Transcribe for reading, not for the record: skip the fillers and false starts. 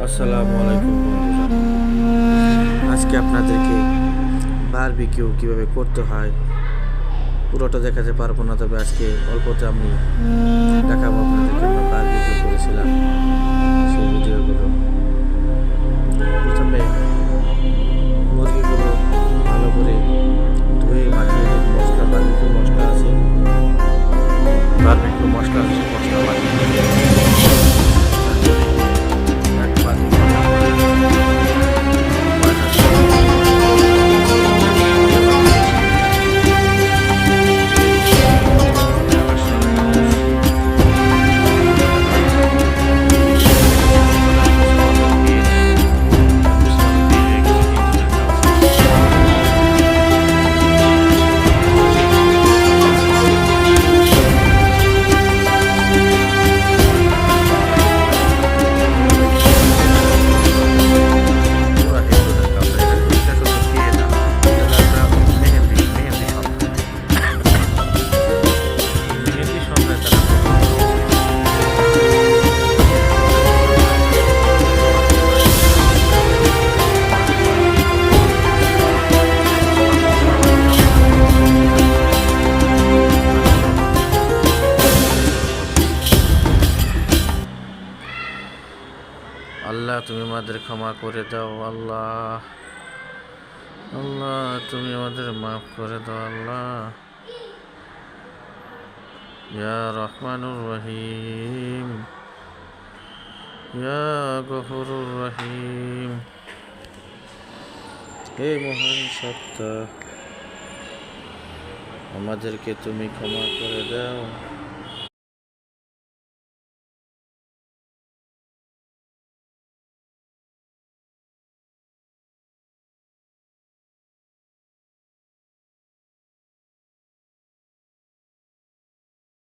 আসসালামু আলাইকুম বন্ধুরা, আজকে আপনাদেরকে বারবিকিউ কিভাবে করতে হয় পুরোটা দেখাতে পারবো না, তবে আজকে অল্পতে আমি দেখাবো আপনাদেরকে। আমরা বারবিকিউ করেছিলাম সেই ভিডিওগুলো। প্রথমে মুরগিগুলো ভালো করে ধুয়ে মাখিয়ে নিন। বারবিকিউ মশলা আছে, মশলা মাখিয়ে নিন। এক বাটি আল্লাহ, তুমি আমাদের ক্ষমা করে দাও। আল্লাহ, আল্লাহ, তুমি আমাদের মাফ করে দাও। আল্লাহ, ইয়া রহমানুর রহিম, ইয়া গফুরুর রহিম। হে মহান সত্তা, আমাদেরকে তুমি ক্ষমা করে দাও।